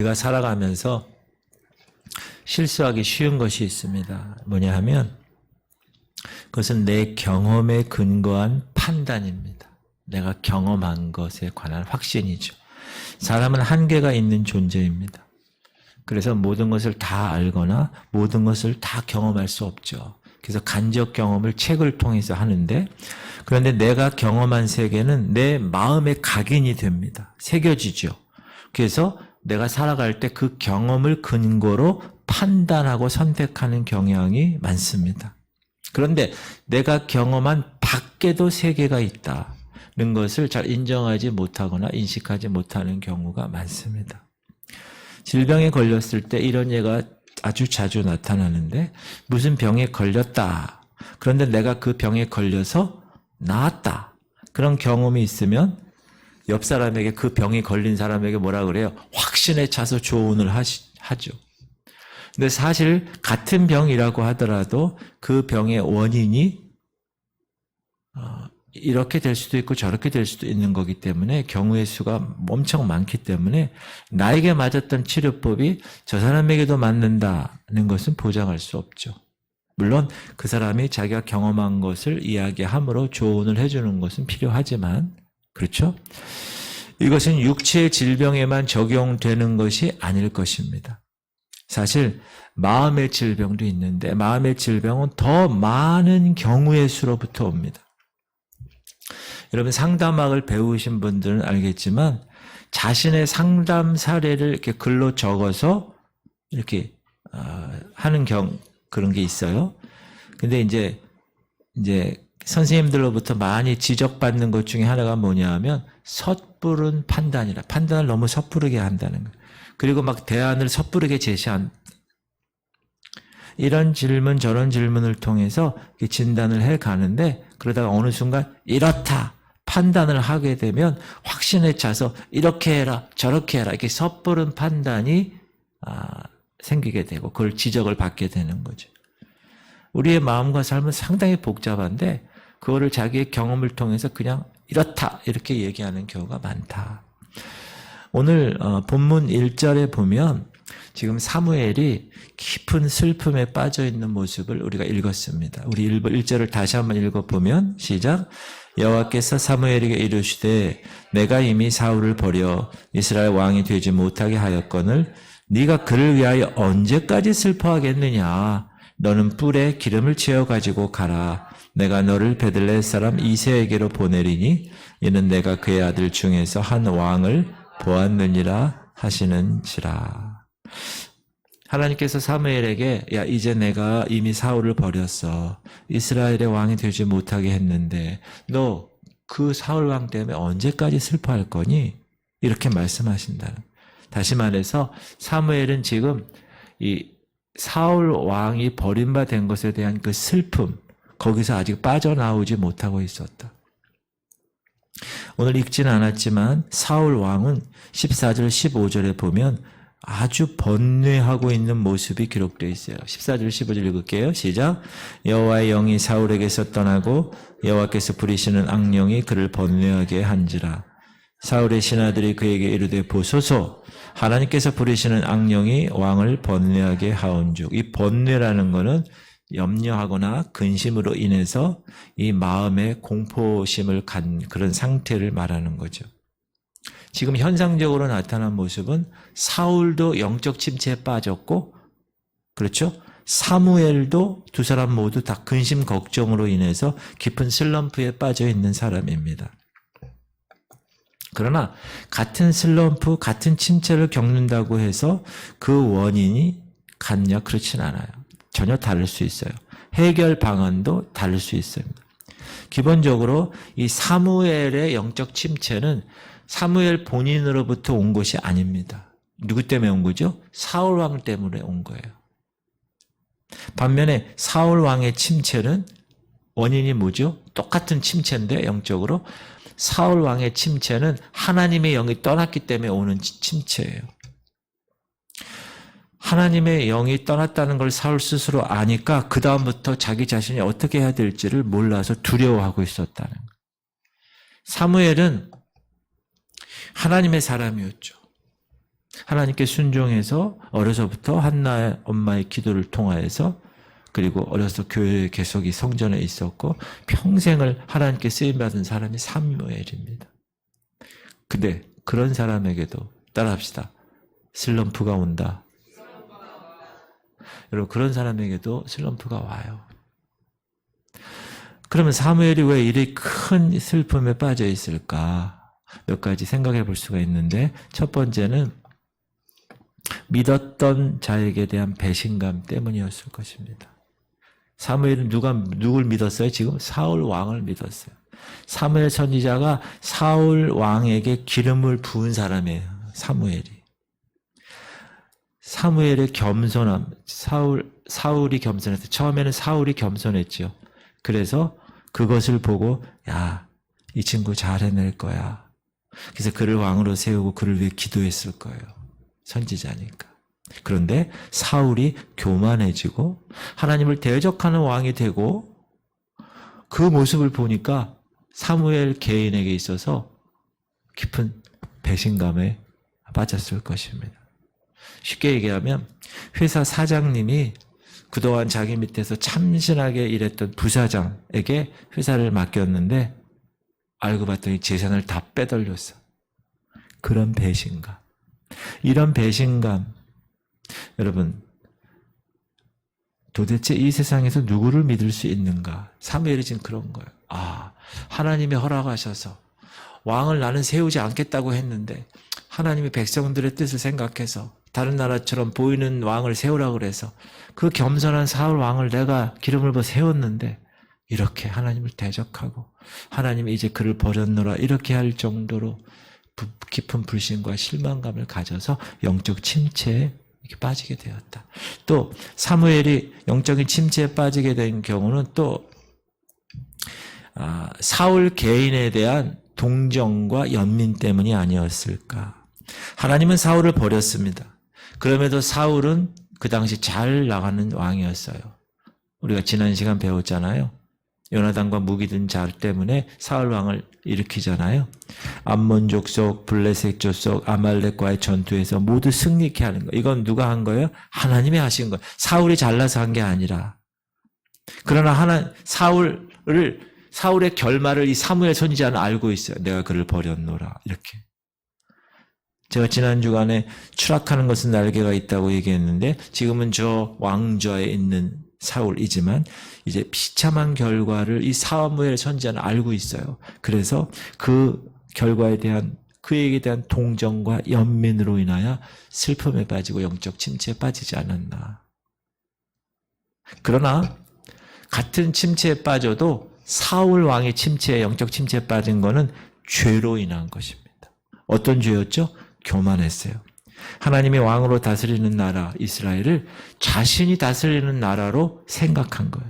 우리가 살아가면서 실수하기 쉬운 것이 있습니다. 뭐냐 하면 그것은 내 경험에 근거한 판단입니다. 내가 경험한 것에 관한 확신이죠. 사람은 한계가 있는 존재입니다. 그래서 모든 것을 다 알거나 모든 것을 다 경험할 수 없죠. 그래서 간접 경험을 책을 통해서 하는데, 그런데 내가 경험한 세계는 내 마음에 각인이 됩니다. 새겨지죠. 그래서 내가 살아갈 때 그 경험을 근거로 판단하고 선택하는 경향이 많습니다. 그런데 내가 경험한 밖에도 세계가 있다는 것을 잘 인정하지 못하거나 인식하지 못하는 경우가 많습니다. 질병에 걸렸을 때 이런 예가 아주 자주 나타나는데, 무슨 병에 걸렸다. 그런데 내가 그 병에 걸려서 나았다. 그런 경험이 있으면 옆 사람에게, 그 병이 걸린 사람에게 뭐라 그래요? 확신에 차서 조언을 하죠. 근데 사실 같은 병이라고 하더라도 그 병의 원인이 이렇게 될 수도 있고 저렇게 될 수도 있는 거기 때문에, 경우의 수가 엄청 많기 때문에 나에게 맞았던 치료법이 저 사람에게도 맞는다는 것은 보장할 수 없죠. 물론 그 사람이 자기가 경험한 것을 이야기함으로 조언을 해주는 것은 필요하지만, 그렇죠? 이것은 육체의 질병에만 적용되는 것이 아닐 것입니다. 사실 마음의 질병도 있는데, 마음의 질병은 더 많은 경우의 수로부터 옵니다. 여러분, 상담학을 배우신 분들은 알겠지만 자신의 상담 사례를 이렇게 글로 적어서 이렇게 하는 그런 게 있어요. 근데 이제 선생님들로부터 많이 지적받는 것 중에 하나가 뭐냐 하면 섣부른 판단이라, 판단을 너무 섣부르게 한다는 거예요. 그리고 막 대안을 섣부르게 제시한, 이런 질문 저런 질문을 통해서 진단을 해 가는데, 그러다가 어느 순간 이렇다 판단을 하게 되면 확신에 차서 이렇게 해라 저렇게 해라, 이렇게 섣부른 판단이 생기게 되고 그걸 지적을 받게 되는 거죠. 우리의 마음과 삶은 상당히 복잡한데 그거를 자기의 경험을 통해서 그냥 이렇다 이렇게 얘기하는 경우가 많다. 오늘 본문 1절에 보면 지금 사무엘이 깊은 슬픔에 빠져 있는 모습을 우리가 읽었습니다. 우리 1절을 다시 한번 읽어보면, 시작. 여호와께서 사무엘에게 이르시되 내가 이미 사울을 버려 이스라엘 왕이 되지 못하게 하였거늘 네가 그를 위하여 언제까지 슬퍼하겠느냐. 너는 뿔에 기름을 채워 가지고 가라. 내가 너를 베들레헴 사람 이새에게로 보내리니 이는 내가 그의 아들 중에서 한 왕을 보았느니라 하시는지라. 하나님께서 사무엘에게, 야, 이제 내가 이미 사울을 버렸어. 이스라엘의 왕이 되지 못하게 했는데 너 그 사울 왕 때문에 언제까지 슬퍼할 거니? 이렇게 말씀하신다. 다시 말해서 사무엘은 지금 이 사울 왕이 버림받은 것에 대한 그 슬픔, 거기서 아직 빠져나오지 못하고 있었다. 오늘 읽지는 않았지만 사울 왕은 14절 15절에 보면 아주 번뇌하고 있는 모습이 기록되어 있어요. 14절 15절 읽을게요. 시작. 여호와의 영이 사울에게서 떠나고 여호와께서 부리시는 악령이 그를 번뇌하게 한지라. 사울의 신하들이 그에게 이르되 보소서, 하나님께서 부리시는 악령이 왕을 번뇌하게 하온즉. 이 번뇌라는 것은 염려하거나 근심으로 인해서 이 마음에 공포심을 간 그런 상태를 말하는 거죠. 지금 현상적으로 나타난 모습은 사울도 영적 침체에 빠졌고, 그렇죠? 사무엘도, 두 사람 모두 다 근심 걱정으로 인해서 깊은 슬럼프에 빠져 있는 사람입니다. 그러나 같은 슬럼프, 같은 침체를 겪는다고 해서 그 원인이 같냐? 그렇진 않아요. 전혀 다를 수 있어요. 해결 방안도 다를 수 있습니다. 기본적으로 이 사무엘의 영적 침체는 사무엘 본인으로부터 온 것이 아닙니다. 누구 때문에 온 거죠? 사울 왕 때문에 온 거예요. 반면에 사울 왕의 침체는 원인이 뭐죠? 똑같은 침체인데 영적으로 사울 왕의 침체는 하나님의 영이 떠났기 때문에 오는 침체예요. 하나님의 영이 떠났다는 걸 사울 스스로 아니까 그 다음부터 자기 자신이 어떻게 해야 될지를 몰라서 두려워하고 있었다는 거예요. 사무엘은 하나님의 사람이었죠. 하나님께 순종해서 어려서부터 한나의 엄마의 기도를 통하여서 그리고 어려서 교회 계속이 성전에 있었고 평생을 하나님께 쓰임받은 사람이 사무엘입니다. 근데 그런 사람에게도 따라합시다. 슬럼프가 온다. 여러분 그런 사람에게도 슬럼프가 와요. 그러면 사무엘이 왜 이리 큰 슬픔에 빠져 있을까? 몇 가지 생각해 볼 수가 있는데 첫 번째는 믿었던 자에게 대한 배신감 때문이었을 것입니다. 사무엘은 누굴 믿었어요? 지금 사울 왕을 믿었어요. 사무엘 선지자가 사울 왕에게 기름을 부은 사람이에요. 사무엘의 겸손함, 사울이 겸손했어요. 처음에는 사울이 겸손했죠. 그래서 그것을 보고 야, 이 친구 잘 해낼 거야. 그래서 그를 왕으로 세우고 그를 위해 기도했을 거예요. 선지자니까. 그런데 사울이 교만해지고 하나님을 대적하는 왕이 되고 그 모습을 보니까 사무엘 개인에게 있어서 깊은 배신감에 빠졌을 것입니다. 쉽게 얘기하면 회사 사장님이 그동안 자기 밑에서 참신하게 일했던 부사장에게 회사를 맡겼는데 알고 봤더니 재산을 다 빼돌렸어. 그런 배신감. 이런 배신감. 여러분 도대체 이 세상에서 누구를 믿을 수 있는가? 사무엘이 지금 그런 거예요. 하나님이 허락하셔서 왕을 나는 세우지 않겠다고 했는데 하나님이 백성들의 뜻을 생각해서 다른 나라처럼 보이는 왕을 세우라고 그래서 그 겸손한 사울 왕을 내가 기름을 부어 세웠는데 이렇게 하나님을 대적하고 하나님이 이제 그를 버렸노라 이렇게 할 정도로 깊은 불신과 실망감을 가져서 영적 침체에 빠지게 되었다. 또 사무엘이 영적인 침체에 빠지게 된 경우는 또 사울 개인에 대한 동정과 연민 때문이 아니었을까. 하나님은 사울을 버렸습니다. 그럼에도 사울은 그 당시 잘 나가는 왕이었어요. 우리가 지난 시간 배웠잖아요. 요나단과 무기든 자 때문에 사울 왕을 일으키잖아요. 암몬 족속, 블레셋 족속, 아말렉과의 전투에서 모두 승리케 하는 거. 이건 누가 한 거예요? 하나님이 하신 거예요. 사울이 잘나서 한 게 아니라. 그러나 사울의 결말을 이 사무엘 선지자는 알고 있어요. 내가 그를 버렸노라. 이렇게. 제가 지난 주간에 추락하는 것은 날개가 있다고 얘기했는데 지금은 저 왕좌에 있는 사울이지만 이제 비참한 결과를 이 사무엘 선지자는 알고 있어요. 그래서 그 결과에 대한 그에게 대한 동정과 연민으로 인하여 슬픔에 빠지고 영적 침체에 빠지지 않았나. 그러나 같은 침체에 빠져도 사울 왕의 침체에 영적 침체에 빠진 것은 죄로 인한 것입니다. 어떤 죄였죠? 교만했어요. 하나님이 왕으로 다스리는 나라 이스라엘을 자신이 다스리는 나라로 생각한 거예요.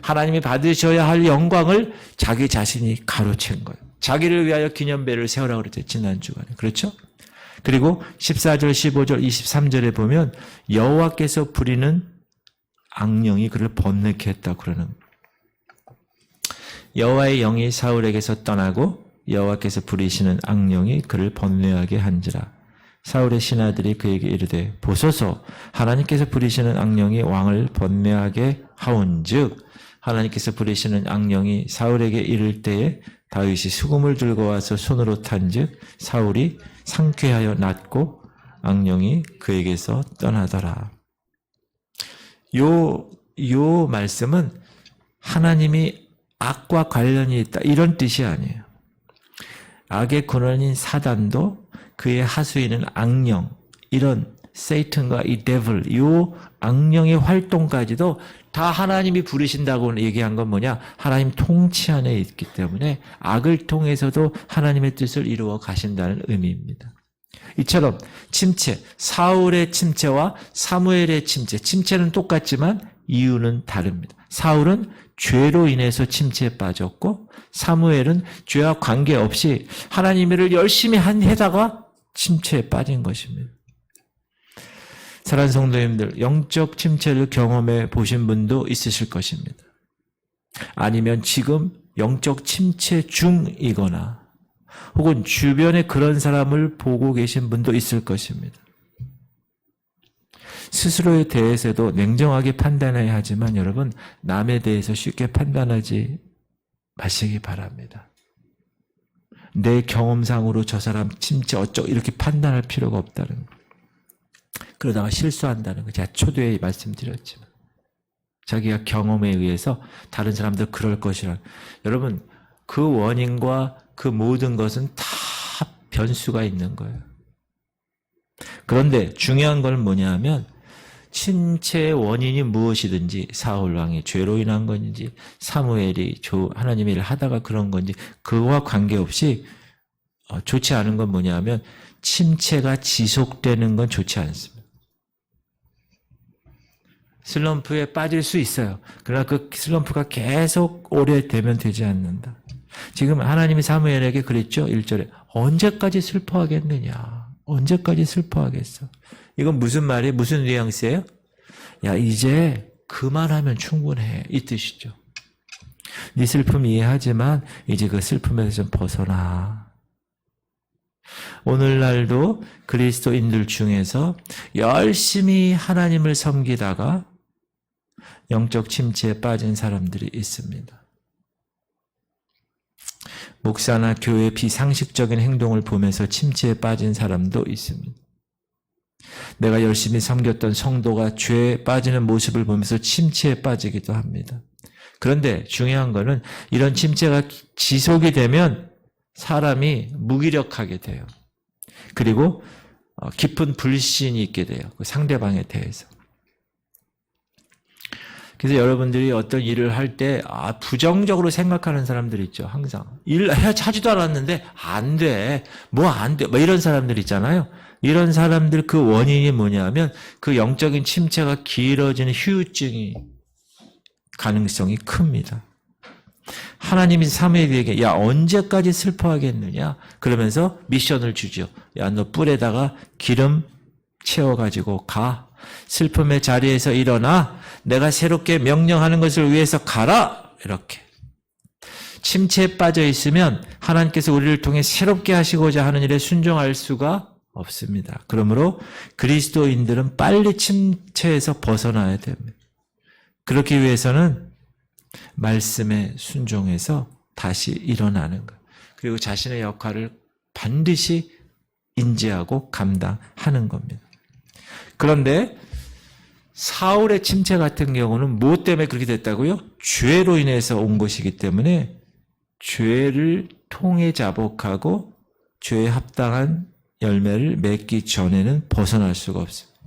하나님이 받으셔야 할 영광을 자기 자신이 가로챈 거예요. 자기를 위하여 기념배를 세우라고 그랬죠. 지난 주간에. 그렇죠? 그리고 14절, 15절, 23절에 보면 여호와께서 부리는 악령이 그를 번뇌케 했다고 그러는 거예요. 여호와의 영이 사울에게서 떠나고 여호와께서 부리시는 악령이 그를 번뇌하게 한지라. 사울의 신하들이 그에게 이르되 보소서 하나님께서 부리시는 악령이 왕을 번뇌하게 하온즉 하나님께서 부리시는 악령이 사울에게 이를 때에 다윗이 수금을 들고 와서 손으로 탄즉 사울이 상쾌하여 낫고 악령이 그에게서 떠나더라. 요 말씀은 하나님이 악과 관련이 있다 이런 뜻이 아니에요. 악의 근원인 사단도 그의 하수인은 악령, 이런 세이튼과 이 데블, 이 악령의 활동까지도 다 하나님이 부르신다고 얘기한 건 뭐냐? 하나님 통치 안에 있기 때문에 악을 통해서도 하나님의 뜻을 이루어 가신다는 의미입니다. 이처럼 침체, 사울의 침체와 사무엘의 침체, 침체는 똑같지만 이유는 다릅니다. 사울은 죄로 인해서 침체에 빠졌고 사무엘은 죄와 관계없이 하나님의 일을 열심히 해다가 침체에 빠진 것입니다. 사랑하는 성도님들, 영적 침체를 경험해 보신 분도 있으실 것입니다. 아니면 지금 영적 침체 중이거나 혹은 주변에 그런 사람을 보고 계신 분도 있을 것입니다. 스스로에 대해서도 냉정하게 판단해야 하지만 여러분 남에 대해서 쉽게 판단하지 마시기 바랍니다. 내 경험상으로 저 사람 침체 어쩌고 이렇게 판단할 필요가 없다는 거. 그러다가 실수한다는 거. 제가 초두에 말씀드렸지만 자기가 경험에 의해서 다른 사람들 그럴 것이라. 여러분 그 원인과 그 모든 것은 다 변수가 있는 거예요. 그런데 중요한 건 뭐냐 하면 침체의 원인이 무엇이든지 사울 왕의 죄로 인한 건지 사무엘이 하나님의 일을 하다가 그런 건지 그거와 관계없이 좋지 않은 건 뭐냐 하면 침체가 지속되는 건 좋지 않습니다. 슬럼프에 빠질 수 있어요. 그러나 그 슬럼프가 계속 오래되면 되지 않는다. 지금 하나님이 사무엘에게 그랬죠. 1절에 언제까지 슬퍼하겠느냐. 언제까지 슬퍼하겠어. 이건 무슨 말이에요? 무슨 뉘앙스예요? 야 이제 그만하면 충분해. 이 뜻이죠. 네 슬픔 이해하지만 이제 그 슬픔에서 좀 벗어나. 오늘날도 그리스도인들 중에서 열심히 하나님을 섬기다가 영적 침체에 빠진 사람들이 있습니다. 목사나 교회의 비상식적인 행동을 보면서 침체에 빠진 사람도 있습니다. 내가 열심히 섬겼던 성도가 죄에 빠지는 모습을 보면서 침체에 빠지기도 합니다. 그런데 중요한 거는 이런 침체가 지속이 되면 사람이 무기력하게 돼요. 그리고 깊은 불신이 있게 돼요. 그 상대방에 대해서. 그래서 여러분들이 어떤 일을 할 때 부정적으로 생각하는 사람들 있죠. 항상. 일 하지도 않았는데 안 돼. 뭐 안 돼. 뭐 이런 사람들 있잖아요. 이런 사람들 그 원인이 뭐냐면 그 영적인 침체가 길어지는 후유증이 가능성이 큽니다. 하나님이 사무엘에게 야 언제까지 슬퍼하겠느냐 그러면서 미션을 주죠. 야 너 뿔에다가 기름 채워가지고 가. 슬픔의 자리에서 일어나 내가 새롭게 명령하는 것을 위해서 가라. 이렇게. 침체에 빠져 있으면 하나님께서 우리를 통해 새롭게 하시고자 하는 일에 순종할 수가 없습니다. 그러므로 그리스도인들은 빨리 침체에서 벗어나야 됩니다. 그렇기 위해서는 말씀에 순종해서 다시 일어나는 것. 그리고 자신의 역할을 반드시 인지하고 감당하는 겁니다. 그런데 사울의 침체 같은 경우는 무엇 때문에 그렇게 됐다고요? 죄로 인해서 온 것이기 때문에 죄를 통해 자복하고 죄에 합당한 열매를 맺기 전에는 벗어날 수가 없습니다.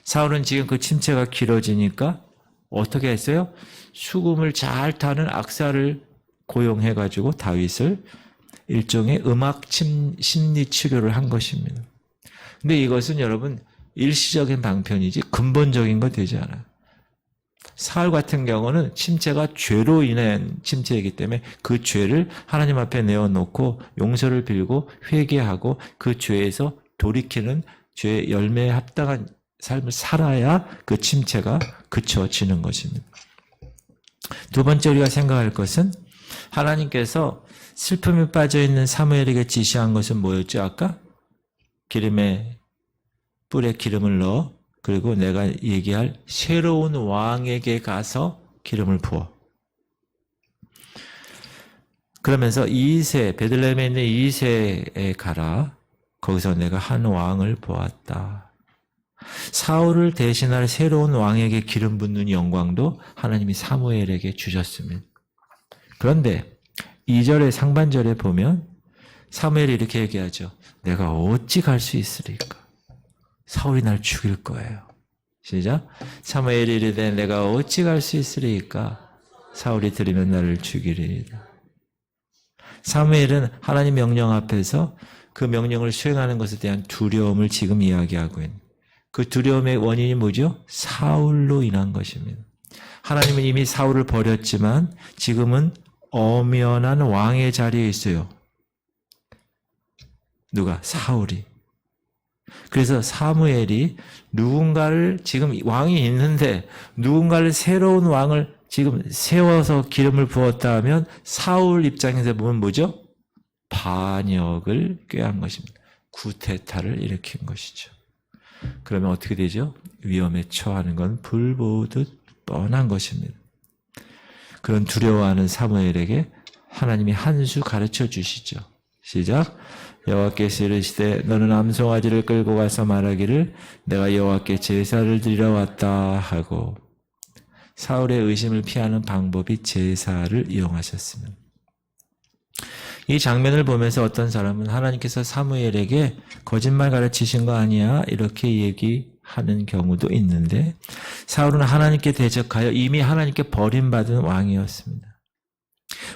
사울은 지금 그 침체가 길어지니까 어떻게 했어요? 수금을 잘 타는 악사를 고용해가지고 다윗을 일종의 음악 심리 치료를 한 것입니다. 근데 이것은 여러분 일시적인 방편이지 근본적인 거 되지 않아요. 사울 같은 경우는 침체가 죄로 인한 침체이기 때문에 그 죄를 하나님 앞에 내어놓고 용서를 빌고 회개하고 그 죄에서 돌이키는 죄의 열매에 합당한 삶을 살아야 그 침체가 그쳐지는 것입니다. 두 번째 우리가 생각할 것은 하나님께서 슬픔에 빠져있는 사무엘에게 지시한 것은 뭐였죠? 아까? 뿔에 기름을 넣어 그리고 내가 얘기할 새로운 왕에게 가서 기름을 부어. 그러면서 베들레헴에 있는 이새에 가라. 거기서 내가 한 왕을 보았다. 사울을 대신할 새로운 왕에게 기름 붓는 영광도 하나님이 사무엘에게 주셨습니다. 그런데 2절의 상반절에 보면 사무엘이 이렇게 얘기하죠. 내가 어찌 갈 수 있으리까? 사울이 날 죽일 거예요. 시작. 사무엘이 이르되 내가 어찌 갈 수 있으리까? 사울이 들으면 나를 죽이리이다. 사무엘은 하나님 명령 앞에서 그 명령을 수행하는 것에 대한 두려움을 지금 이야기하고 있는. 그 두려움의 원인이 뭐죠? 사울로 인한 것입니다. 하나님은 이미 사울을 버렸지만 지금은 엄연한 왕의 자리에 있어요. 누가? 사울이. 그래서 사무엘이 누군가를 지금 왕이 있는데 누군가를 새로운 왕을 지금 세워서 기름을 부었다 하면 사울 입장에서 보면 뭐죠? 반역을 꾀한 것입니다. 구테타를 일으킨 것이죠. 그러면 어떻게 되죠? 위험에 처하는 건 불보듯 뻔한 것입니다. 그런 두려워하는 사무엘에게 하나님이 한 수 가르쳐 주시죠. 시작. 여호와께서 이르시되 너는 암송아지를 끌고 가서 말하기를 내가 여호와께 제사를 드리러 왔다 하고, 사울의 의심을 피하는 방법이 제사를 이용하셨습니다. 이 장면을 보면서 어떤 사람은 하나님께서 사무엘에게 거짓말 가르치신 거 아니야? 이렇게 얘기하는 경우도 있는데, 사울은 하나님께 대적하여 이미 하나님께 버림받은 왕이었습니다.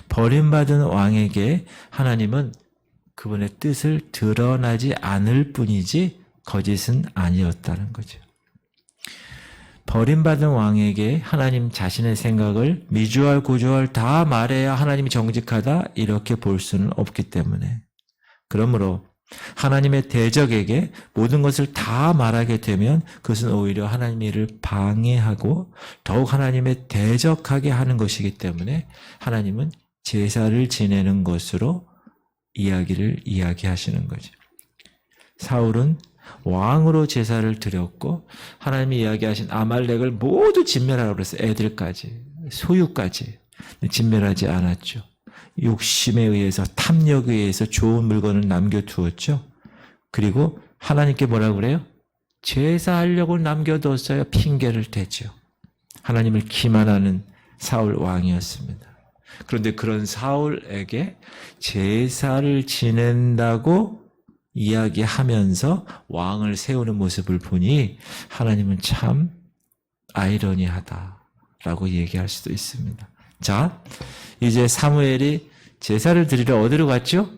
버림받은 왕에게 하나님은 그분의 뜻을 드러나지 않을 뿐이지 거짓은 아니었다는 거죠. 버림받은 왕에게 하나님 자신의 생각을 미주알 구주알 다 말해야 하나님이 정직하다 이렇게 볼 수는 없기 때문에, 그러므로 하나님의 대적에게 모든 것을 다 말하게 되면 그것은 오히려 하나님의 일을 방해하고 더욱 하나님의 대적하게 하는 것이기 때문에 하나님은 제사를 지내는 것으로 이야기를 이야기하시는 거죠. 사울은 왕으로 제사를 드렸고 하나님이 이야기하신 아말렉을 모두 진멸하라고 그랬어요. 애들까지, 소유까지. 진멸하지 않았죠. 욕심에 의해서, 탐욕에 의해서 좋은 물건을 남겨두었죠. 그리고 하나님께 뭐라고 그래요? 제사하려고 남겨뒀어요. 핑계를 대죠. 하나님을 기만하는 사울 왕이었습니다. 그런데 그런 사울에게 제사를 지낸다고 이야기하면서 왕을 세우는 모습을 보니 하나님은 참 아이러니하다라고 얘기할 수도 있습니다. 자, 이제 사무엘이 제사를 드리러 어디로 갔죠?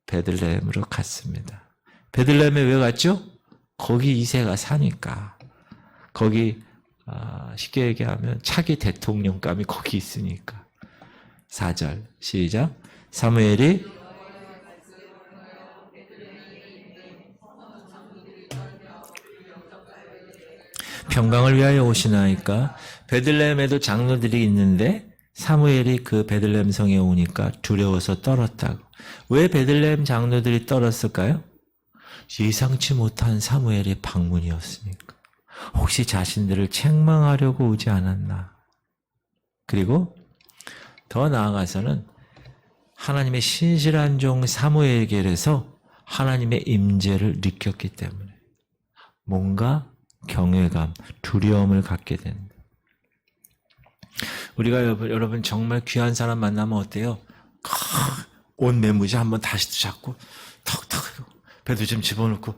베들레헴으로 갔습니다. 베들레헴에 왜 갔죠? 거기 이새가 사니까. 거기 쉽게 얘기하면 차기 대통령감이 거기 있으니까. 4절 시작. 사무엘이 평강을 위하여 오시나이까. 베들레헴에도 장로들이 있는데 사무엘이 그 베들레헴 성에 오니까 두려워서 떨었다고. 왜 베들레헴 장로들이 떨었을까요? 예상치 못한 사무엘의 방문이었으니까. 혹시 자신들을 책망하려고 오지 않았나. 그리고 더 나아가서는 하나님의 신실한 종 사무엘에게서 하나님의 임재를 느꼈기 때문에 뭔가 경외감, 두려움을 갖게 된다. 우리가 여러분 정말 귀한 사람 만나면 어때요? 온 매무지 한번 다시 잡고 턱턱 배도 좀 집어넣고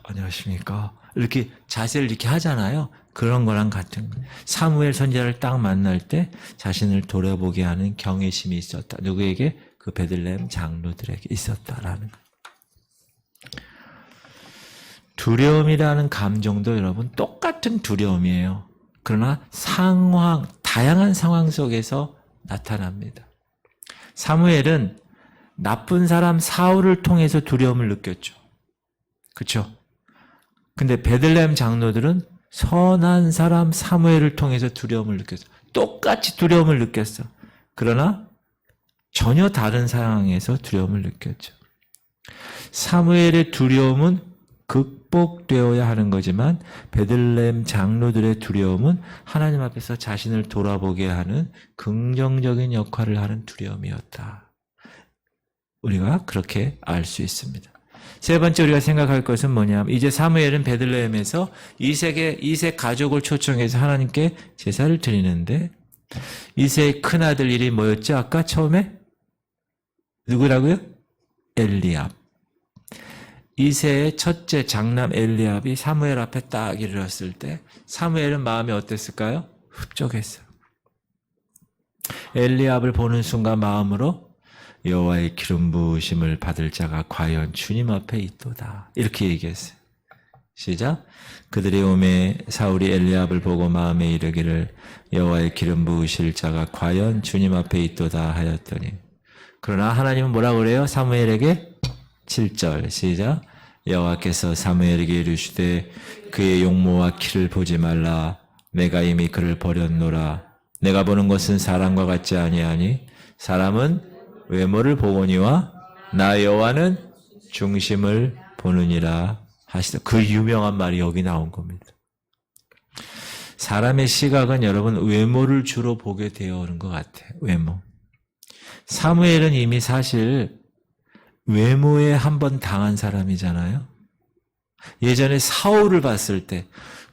안녕하십니까 이렇게 자세를 이렇게 하잖아요. 그런 거랑 같은 거예요. 사무엘 선지자를 딱 만날 때 자신을 돌아보게 하는 경외심이 있었다. 누구에게? 그 베들레헴 장로들에게 있었다라는 거예요. 두려움이라는 감정도 여러분 똑같은 두려움이에요. 그러나 다양한 상황 속에서 나타납니다. 사무엘은 나쁜 사람 사울을 통해서 두려움을 느꼈죠. 그렇죠? 근데 베들레헴 장로들은 선한 사람 사무엘을 통해서 두려움을 느꼈어. 똑같이 두려움을 느꼈어. 그러나 전혀 다른 상황에서 두려움을 느꼈죠. 사무엘의 두려움은 극복되어야 하는 거지만 베들레헴 장로들의 두려움은 하나님 앞에서 자신을 돌아보게 하는 긍정적인 역할을 하는 두려움이었다. 우리가 그렇게 알 수 있습니다. 세 번째 우리가 생각할 것은 뭐냐면 이제 사무엘은 베들레헴에서 이색 가족을 초청해서 하나님께 제사를 드리는데 이색의 큰아들 이름이 뭐였죠? 아까 처음에? 누구라고요? 엘리압. 이새의 첫째 장남 엘리압이 사무엘 앞에 딱 이르렀을 때 사무엘은 마음이 어땠을까요? 흡족했어요. 엘리압을 보는 순간 마음으로 여호와의 기름 부으심을 받을 자가 과연 주님 앞에 있도다. 이렇게 얘기했어요. 시작. 그들의 오매 사울이 엘리압을 보고 마음에 이르기를 여호와의 기름 부으실 자가 과연 주님 앞에 있도다 하였더니, 그러나 하나님은 뭐라고 그래요? 사무엘에게 7절 시작. 여호와께서 사무엘에게 이르시되 그의 용모와 키를 보지 말라. 내가 이미 그를 버렸노라. 내가 보는 것은 사람과 같지 아니하니 사람은 외모를 보거니와 나 여호와는 중심을 보느니라 하시다. 그 유명한 말이 여기 나온 겁니다. 사람의 시각은 여러분 외모를 주로 보게 되어 오는 것 같아요. 외모. 사무엘은 이미 사실 외모에 한번 당한 사람이잖아요. 예전에 사울을 봤을 때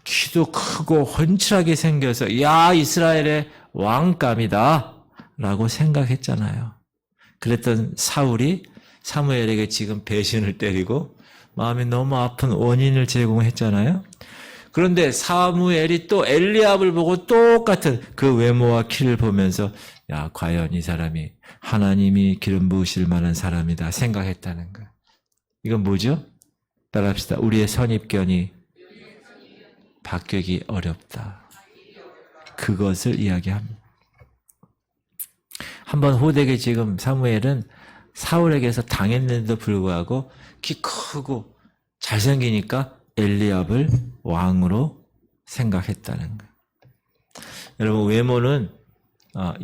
키도 크고 훤칠하게 생겨서 야 이스라엘의 왕감이다 라고 생각했잖아요. 그랬던 사울이 사무엘에게 지금 배신을 때리고 마음이 너무 아픈 원인을 제공했잖아요. 그런데 사무엘이 또 엘리압을 보고 똑같은 그 외모와 키를 보면서 야 과연 이 사람이 하나님이 기름 부으실 만한 사람이다 생각했다는 거예요. 이건 뭐죠? 따라합시다. 우리의 선입견이 바뀌기 어렵다. 그것을 이야기합니다. 한번 호되게 지금 사무엘은 사울에게서 당했는데도 불구하고 키 크고 잘생기니까 엘리압을 왕으로 생각했다는 거예요. 여러분 외모는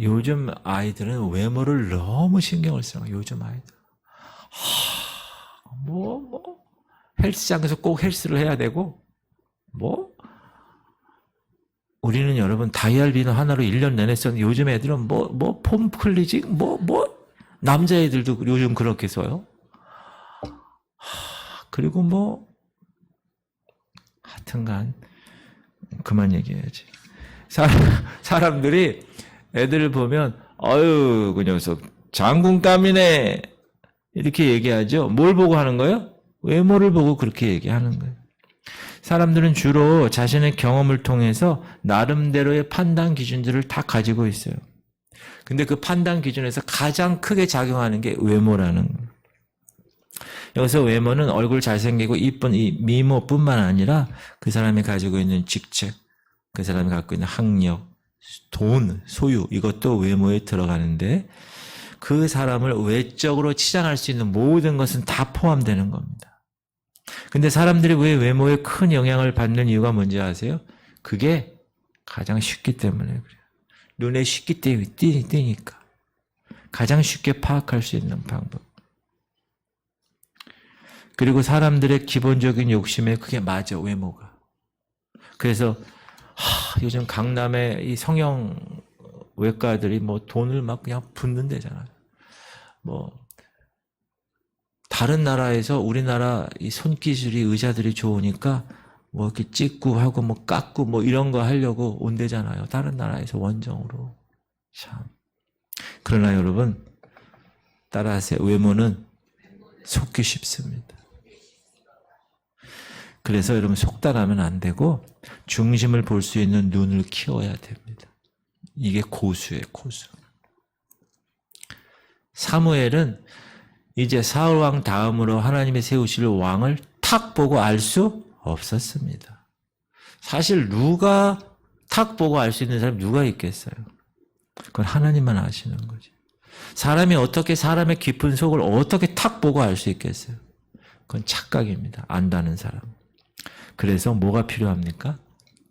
요즘 아이들은 외모를 너무 신경을 써요. 요즘 아이들. 헬스장에서 꼭 헬스를 해야 되고 우리는 여러분 다이알비노 하나로 1년 내내 썼는데 요즘 애들은 폼 클리징 남자애들도 요즘 그렇게 써요. 그리고 하여튼간 그만 얘기해야지. 사람들이 애들을 보면 어휴 그 녀석 장군감이네 이렇게 얘기하죠. 뭘 보고 하는 거예요? 외모를 보고 그렇게 얘기하는 거예요. 사람들은 주로 자신의 경험을 통해서 나름대로의 판단 기준들을 다 가지고 있어요. 근데 그 판단 기준에서 가장 크게 작용하는 게 외모라는 거예요. 여기서 외모는 얼굴 잘생기고 이쁜 이 미모뿐만 아니라 그 사람이 가지고 있는 직책, 그 사람이 갖고 있는 학력, 돈, 소유 이것도 외모에 들어가는데 그 사람을 외적으로 치장할 수 있는 모든 것은 다 포함되는 겁니다. 근데 사람들이 왜 외모에 큰 영향을 받는 이유가 뭔지 아세요? 그게 가장 쉽기 때문에 그래요. 눈에 쉽게 띄니까. 가장 쉽게 파악할 수 있는 방법. 그리고 사람들의 기본적인 욕심에 그게 맞아, 외모가. 그래서 요즘 강남의 이 성형외과들이 돈을 막 그냥 붓는 데잖아요. 다른 나라에서 우리나라 이 손기술이 의자들이 좋으니까 이렇게 찍고 하고 깎고 이런 거 하려고 온대잖아요. 다른 나라에서 원정으로. 참. 그러나 여러분 따라하세요. 외모는 속기 쉽습니다. 그래서 여러분 속단하면 안 되고 중심을 볼 수 있는 눈을 키워야 됩니다. 이게 고수예요, 고수. 사무엘은 이제 사울 왕 다음으로 하나님이 세우실 왕을 탁 보고 알 수 없었습니다. 사실 누가 탁 보고 알 수 있는 사람이 누가 있겠어요? 그건 하나님만 아시는 거지. 사람이 어떻게 사람의 깊은 속을 어떻게 탁 보고 알 수 있겠어요? 그건 착각입니다. 안다는 사람. 그래서 뭐가 필요합니까?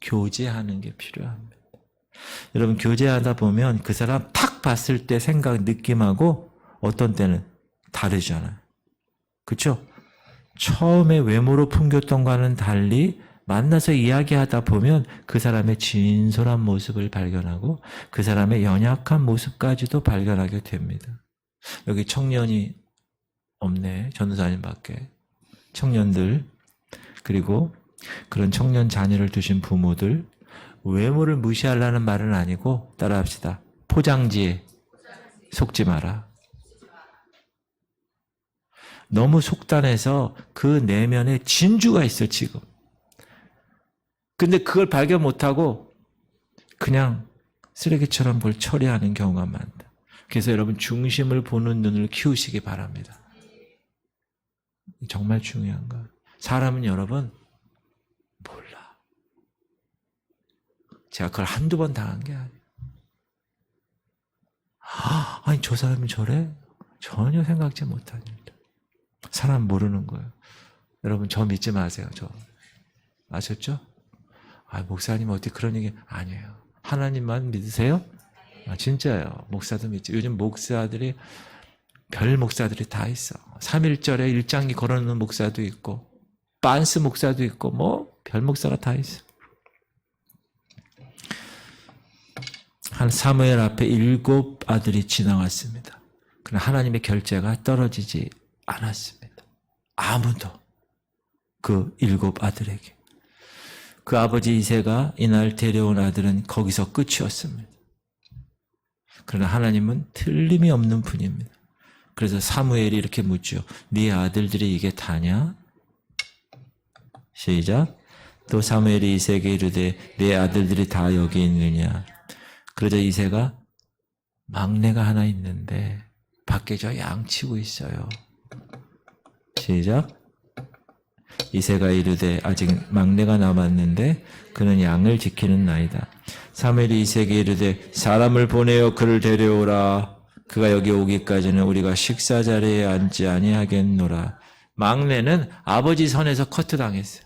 교제하는 게 필요합니다. 여러분 교제하다 보면 그 사람 탁 봤을 때 생각, 느낌하고 어떤 때는 다르잖아요. 그렇죠? 처음에 외모로 풍겼던 것과는 달리 만나서 이야기하다 보면 그 사람의 진솔한 모습을 발견하고 그 사람의 연약한 모습까지도 발견하게 됩니다. 여기 청년이 없네. 전도사님밖에. 청년들 그리고 그런 청년 자녀를 두신 부모들 외모를 무시하려는 말은 아니고 따라합시다. 포장지에 속지 마라. 너무 속단해서 그 내면에 진주가 있어 지금. 근데 그걸 발견 못하고 그냥 쓰레기처럼 그걸 처리하는 경우가 많다. 그래서 여러분 중심을 보는 눈을 키우시기 바랍니다. 정말 중요한 거예요. 사람은 여러분 몰라. 제가 그걸 한두 번 당한 게 아니에요. 아니 저 사람이 저래? 전혀 생각지 못한 일들. 사람 모르는 거예요. 여러분 저 믿지 마세요. 저 아셨죠? 목사님 어떻게 그런 얘기 아니에요. 하나님만 믿으세요? 진짜예요. 목사도 믿지. 요즘 목사들이 별 목사들이 다 있어. 3.1절에 일장기 걸어놓는 목사도 있고 빤스 목사도 있고 별 목사가 다 있어. 한 사무엘 앞에 7 아들이 지나갔습니다. 그러나 하나님의 결재가 떨어지지 않았습니다. 아무도 그 7 아들에게. 그 아버지 이새가 이날 데려온 아들은 거기서 끝이었습니다. 그러나 하나님은 틀림이 없는 분입니다. 그래서 사무엘이 이렇게 묻죠. 네 아들들이 이게 다냐? 시작. 또 사무엘이 이새에게 이르되 네 아들들이 다 여기 있느냐? 그러자 이새가 막내가 하나 있는데 밖에 저 양치고 있어요. 시작. 이새가 이르되 아직 막내가 남았는데 그는 양을 지키는 나이다. 사무엘이 이새에게 이르되 사람을 보내어 그를 데려오라. 그가 여기 오기까지는 우리가 식사 자리에 앉지 아니하겠노라. 막내는 아버지 선에서 커트당했어요.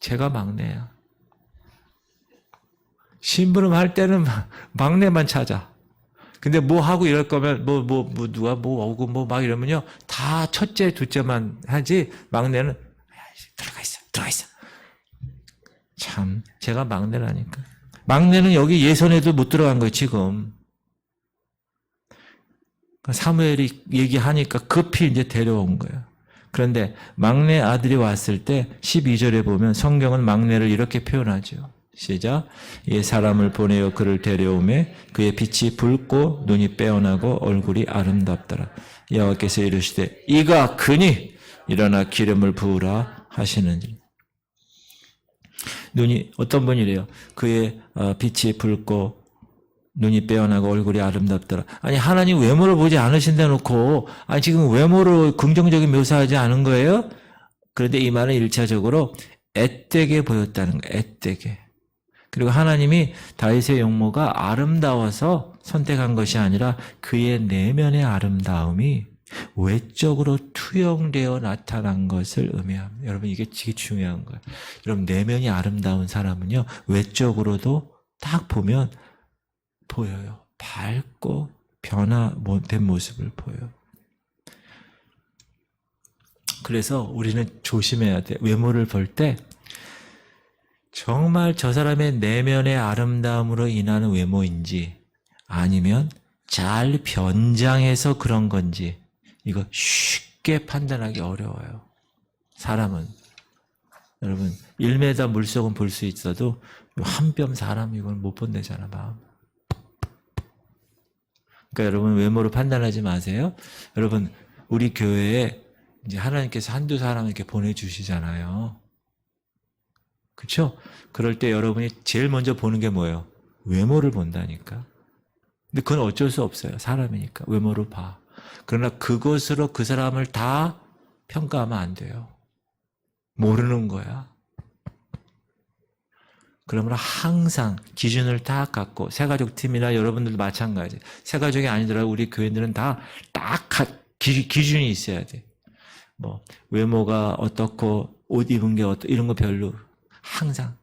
제가 막내야. 심부름 할 때는 막내만 찾아. 근데 뭐 하고 이럴 거면 누가 뭐 오고 뭐 막 이러면요 다 첫째 둘째만 하지 막내는 들어가 있어. 참 제가 막내라니까. 막내는 여기 예선에도 못 들어간 거예요 지금. 사무엘이 얘기하니까 급히 이제 데려온 거예요. 그런데 막내 아들이 왔을 때 12절에 보면 성경은 막내를 이렇게 표현하죠. 시작. 이 사람을 보내어 그를 데려오매 그의 빛이 붉고 눈이 빼어나고 얼굴이 아름답더라. 여호와께서 이르시되 이가 그니 일어나 기름을 부으라 하시는지. 눈이 어떤 분이래요? 그의 빛이 붉고 눈이 빼어나고 얼굴이 아름답더라. 아니 하나님 외모를 보지 않으신다 놓고 아니 지금 외모로 긍정적인 묘사하지 않은 거예요? 그런데 이 말은 1차적으로 앳되게 보였다는 거예요. 앳되게. 그리고 하나님이 다윗의 용모가 아름다워서 선택한 것이 아니라 그의 내면의 아름다움이 외적으로 투영되어 나타난 것을 의미합니다. 여러분 이게 되게 중요한 거예요. 여러분 내면이 아름다운 사람은요 외적으로도 딱 보면 보여요. 밝고 변화된 모습을 보여요. 그래서 우리는 조심해야 돼. 외모를 볼 때 정말 저 사람의 내면의 아름다움으로 인하는 외모인지 아니면 잘 변장해서 그런 건지 이거 쉽게 판단하기 어려워요. 사람은. 여러분 1m 물속은 볼 수 있어도 한 뼘 사람 이건 못 본다잖아 마음. 그러니까 여러분 외모로 판단하지 마세요. 여러분 우리 교회에 이제 하나님께서 한두 사람을 이렇게 보내주시잖아요. 그렇죠? 그럴 때 여러분이 제일 먼저 보는 게 뭐예요? 외모를 본다니까. 근데 그건 어쩔 수 없어요. 사람이니까 외모를 봐. 그러나 그것으로 그 사람을 다 평가하면 안 돼요. 모르는 거야. 그러므로 항상 기준을 딱 갖고 새가족 팀이나 여러분들도 마찬가지. 새가족이 아니더라도 우리 교회들은 다 딱 기준이 있어야 돼. 뭐 외모가 어떻고 옷 입은 게 어떻고 이런 거 별로. 항상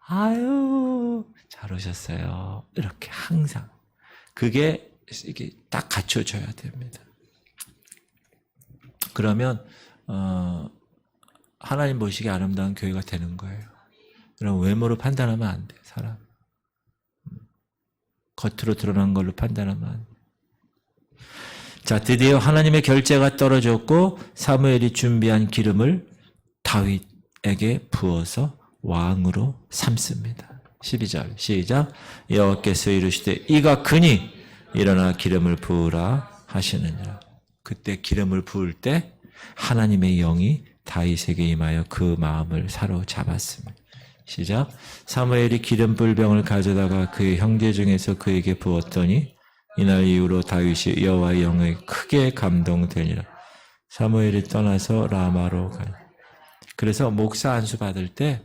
아유 잘 오셨어요. 이렇게 항상 그게 이게 딱 갖춰져야 됩니다. 그러면 하나님 보시기에 아름다운 교회가 되는 거예요. 그럼 외모로 판단하면 안 돼. 사람 겉으로 드러난 걸로 판단하면 안 돼. 자, 드디어 하나님의 결재가 떨어졌고 사무엘이 준비한 기름을 다윗에게 부어서 왕으로 삼습니다. 12절 시작. 여호와께서 이르시되 이가 크니 일어나 기름을 부으라 하시느니라. 그때 기름을 부을 때 하나님의 영이 다윗에게 임하여 그 마음을 사로잡았습니다. 시작. 사무엘이 기름 불병을 가져다가 그의 형제 중에서 그에게 부었더니 이날 이후로 다윗이 여호와의 영에 크게 감동되니라. 사무엘이 떠나서 라마로 가니. 그래서 목사 안수 받을 때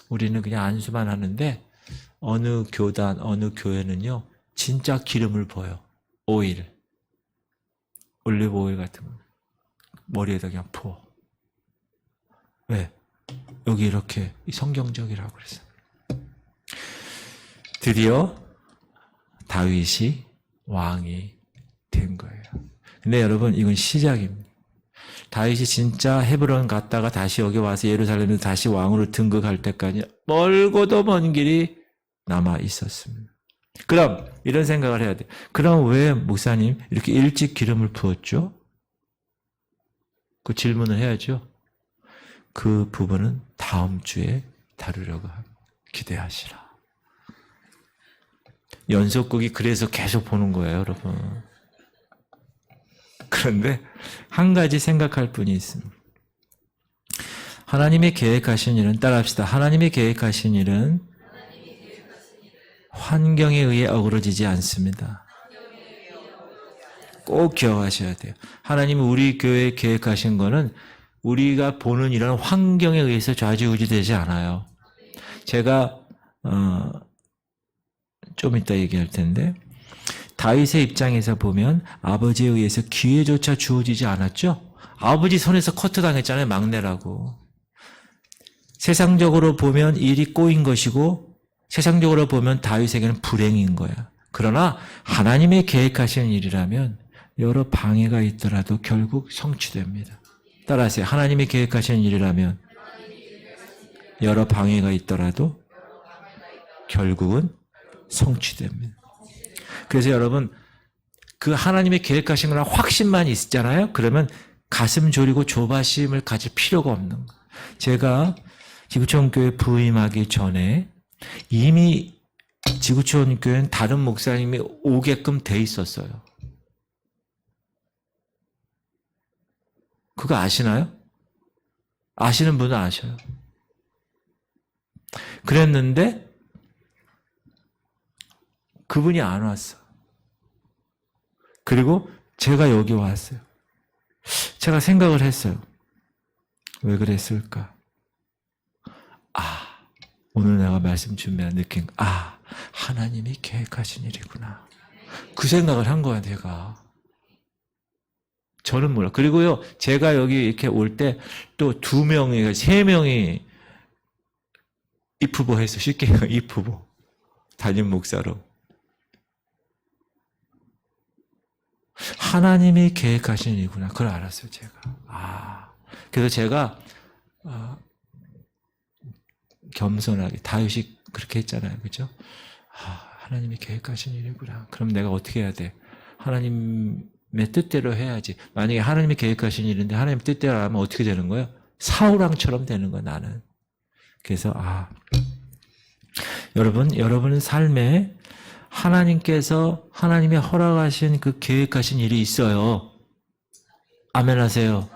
우리는 그냥 안수만 하는데 어느 교단, 어느 교회는요 진짜 기름을 부어요. 오일, 올리브 오일 같은 거 머리에다 그냥 부어. 왜? 여기 이렇게 성경적이라고 그랬어요. 드디어 다윗이 왕이 된 거예요. 근데 여러분 이건 시작입니다. 다윗이 진짜 헤브론 갔다가 다시 여기 와서 예루살렘에 다시 왕으로 등극할 때까지 멀고도 먼 길이 남아 있었습니다. 그럼 이런 생각을 해야 돼. 그럼 왜 목사님 이렇게 일찍 기름을 부었죠? 그 질문을 해야죠. 그 부분은 다음 주에 다루려고 합니다. 기대하시라. 연속극이 그래서 계속 보는 거예요, 여러분. 그런데 한 가지 생각할 분이 있습니다. 하나님이 계획하신 일은, 따라합시다. 하나님이 계획하신 일은 환경에 의해 어그러지지 않습니다. 꼭 기억하셔야 돼요. 하나님이 우리 교회에 계획하신 거는 우리가 보는 이런 환경에 의해서 좌지우지되지 않아요. 제가 좀 이따 얘기할 텐데, 다윗의 입장에서 보면 아버지에 의해서 기회조차 주어지지 않았죠? 아버지 손에서 커트당했잖아요, 막내라고. 세상적으로 보면 일이 꼬인 것이고, 세상적으로 보면 다윗에게는 불행인 거야. 그러나 하나님의 계획하신 일이라면 여러 방해가 있더라도 결국 성취됩니다. 따라하세요. 하나님이 계획하신 일이라면 여러 방해가 있더라도 결국은 성취됩니다. 그래서 여러분, 그 하나님의 계획하신 거랑 확신만 있잖아요. 그러면 가슴 졸이고 조바심을 가질 필요가 없는 거예요. 제가 지구촌 교회 부임하기 전에 이미 지구촌 교회는 다른 목사님이 오게끔 돼 있었어요. 그거 아시나요? 아시는 분은 아셔요. 그랬는데 그분이 안 왔어. 그리고 제가 여기 왔어요. 제가 생각을 했어요. 왜 그랬을까? 오늘 내가 말씀 준비한 느낌, 하나님이 계획하신 일이구나. 그 생각을 한 거야, 내가. 저는 몰라. 그리고요, 제가 여기 이렇게 올 때 또 2명이, 3명이 입후보 했어. 쉽게 입후보. 담임 목사로. 하나님이 계획하신 일이구나. 그걸 알았어요, 제가. 그래서 제가, 겸손하게, 다윗이 그렇게 했잖아요. 그죠? 하나님이 계획하신 일이구나. 그럼 내가 어떻게 해야 돼? 하나님의 뜻대로 해야지. 만약에 하나님이 계획하신 일인데 하나님의 뜻대로 하면 어떻게 되는 거예요? 사울왕처럼 되는 거야, 나는. 그래서, 여러분 삶에 하나님께서 하나님이 허락하신 그 계획하신 일이 있어요. 아멘 하세요.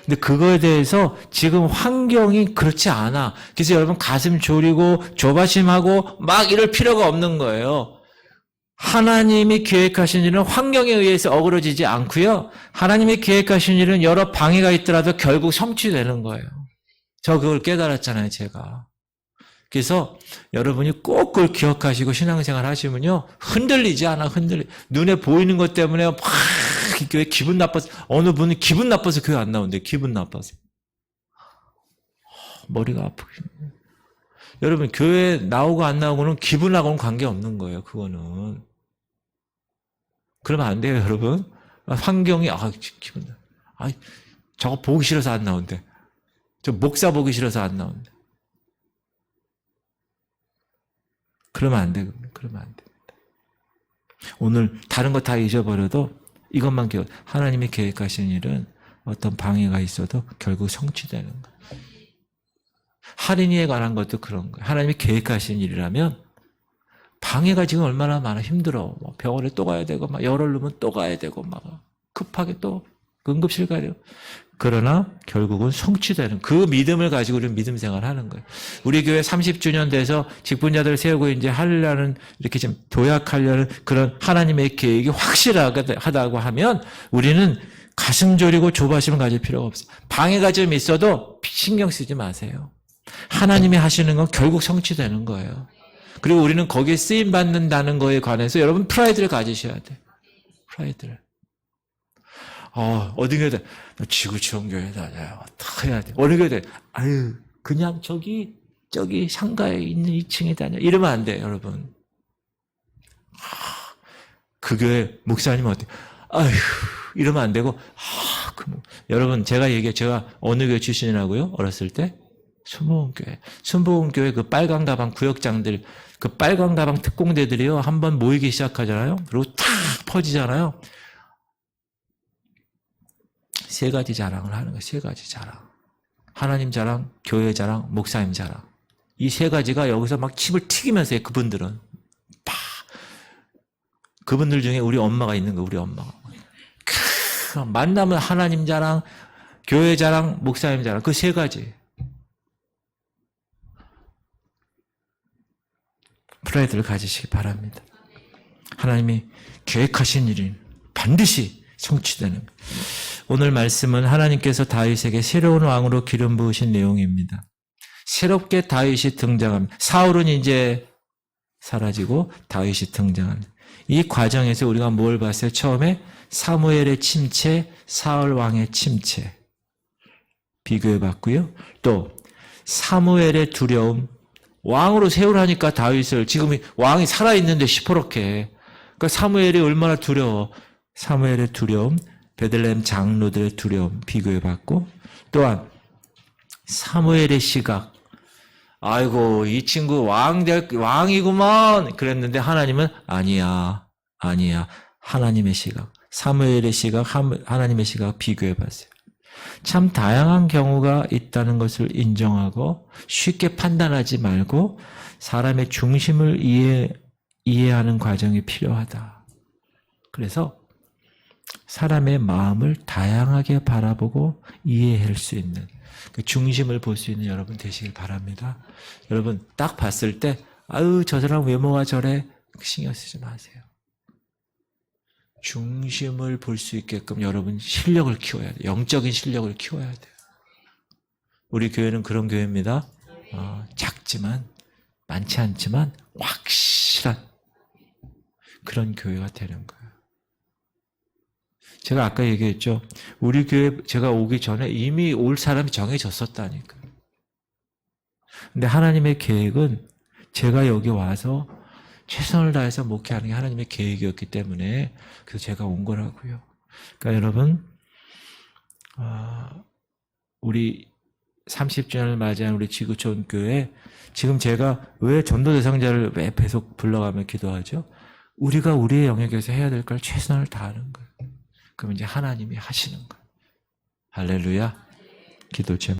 근데 그거에 대해서 지금 환경이 그렇지 않아. 그래서 여러분 가슴 졸이고 조바심하고 막 이럴 필요가 없는 거예요. 하나님이 계획하신 일은 환경에 의해서 어그러지지 않고요. 하나님이 계획하신 일은 여러 방해가 있더라도 결국 성취되는 거예요. 저 그걸 깨달았잖아요, 제가. 그래서 여러분이 꼭 그걸 기억하시고 신앙생활 하시면요. 흔들리지 않아, 눈에 보이는 것 때문에 막 교회 기분 나빠서, 어느 분은 기분 나빠서 교회 안 나온대. 기분 나빠서. 머리가 아프고. 여러분, 교회 나오고 안 나오고는 기분하고는 관계없는 거예요, 그거는. 그러면 안 돼요, 여러분. 환경이, 기분 나. 저거 보기 싫어서 안 나온대. 저 목사 보기 싫어서 안 나온대. 그러면 안 돼, 그러면 안 됩니다. 오늘 다른 거 다 잊어버려도 이것만 기억. 하나님이 계획하신 일은 어떤 방해가 있어도 결국 성취되는 거예요. 할인이에 관한 것도 그런 거예요. 하나님이 계획하신 일이라면 방해가 지금 얼마나 많아. 힘들어. 병원에 또 가야 되고, 막 열흘 누면 또 가야 되고, 막 급하게 또 응급실 가야 되고. 그러나 결국은 성취되는 그 믿음을 가지고 우리는 믿음 생활을 하는 거예요. 우리 교회 30주년 돼서 직분자들 세우고 이제 하려는, 이렇게 좀 도약하려는 그런 하나님의 계획이 확실하다고 하면 우리는 가슴 졸이고 조바심을 가질 필요가 없어요. 방해가 좀 있어도 신경 쓰지 마세요. 하나님이 하시는 건 결국 성취되는 거예요. 그리고 우리는 거기에 쓰임 받는다는 거에 관해서 여러분 프라이드를 가지셔야 돼요. 프라이드를. 어디 교회 돼? 지구촌 교회 다녀요. 어떻게 해야 돼? 어느 교회 돼? 그냥 저기 상가에 있는 2층에 다녀. 이러면 안 돼요, 여러분. 그 교회 목사님은 어때요? 이러면 안 되고, 여러분, 제가 어느 교회 출신이라고요? 어렸을 때? 순복음교회. 순복음교회 그 빨간 가방 구역장들, 그 빨간 가방 특공대들이요. 한번 모이기 시작하잖아요. 그리고 탁 퍼지잖아요. 세 가지 자랑을 하는 거예요. 세 가지 자랑. 하나님 자랑, 교회 자랑, 목사님 자랑. 이 세 가지가 여기서 막 칩을 튀기면서 해요. 그분들은. 그분들 중에 우리 엄마가 있는 거예요. 우리 엄마가. 만나면 하나님 자랑, 교회 자랑, 목사님 자랑. 그 세 가지. 프라이드를 가지시기 바랍니다. 하나님이 계획하신 일은 반드시 성취되는 거예요. 오늘 말씀은 하나님께서 다윗에게 새로운 왕으로 기름 부으신 내용입니다. 새롭게 다윗이 등장합니다. 사울은 이제 사라지고 다윗이 등장합니다. 이 과정에서 우리가 뭘 봤어요? 처음에 사무엘의 침체, 사울 왕의 침체 비교해 봤고요. 또 사무엘의 두려움, 왕으로 세우라니까 다윗을 지금 왕이 살아있는데 시퍼렇게. 그러니까 사무엘이 얼마나 두려워. 사무엘의 두려움, 베들레헴 장로들의 두려움 비교해 봤고, 또한 사무엘의 시각. 아이고 이 친구 왕이구먼 그랬는데 하나님은 아니야. 하나님의 시각. 사무엘의 시각, 하나님의 시각 비교해 봤어요. 참 다양한 경우가 있다는 것을 인정하고 쉽게 판단하지 말고 사람의 중심을 이해하는 과정이 필요하다. 그래서 사람의 마음을 다양하게 바라보고 이해할 수 있는 그 중심을 볼 수 있는 여러분 되시길 바랍니다. 여러분 딱 봤을 때 아유 저 사람 외모가 저래 신경 쓰지 마세요. 중심을 볼 수 있게끔 여러분 실력을 키워야 돼요. 영적인 실력을 키워야 돼요. 우리 교회는 그런 교회입니다. 작지만 많지 않지만 확실한 그런 교회가 되는 거예요. 제가 아까 얘기했죠. 우리 교회 제가 오기 전에 이미 올 사람이 정해졌었다니까요. 근데 하나님의 계획은 제가 여기 와서 최선을 다해서 목회하는 게 하나님의 계획이었기 때문에 그래서 제가 온 거라고요. 그러니까 여러분 우리 30주년을 맞이한 우리 지구촌 교회 지금 제가 왜 전도 대상자를 왜 계속 불러가며 기도하죠? 우리가 우리의 영역에서 해야 될 걸 최선을 다하는 거예요. 그럼 이제 하나님이 하시는 거예요. 할렐루야. 기도 제목.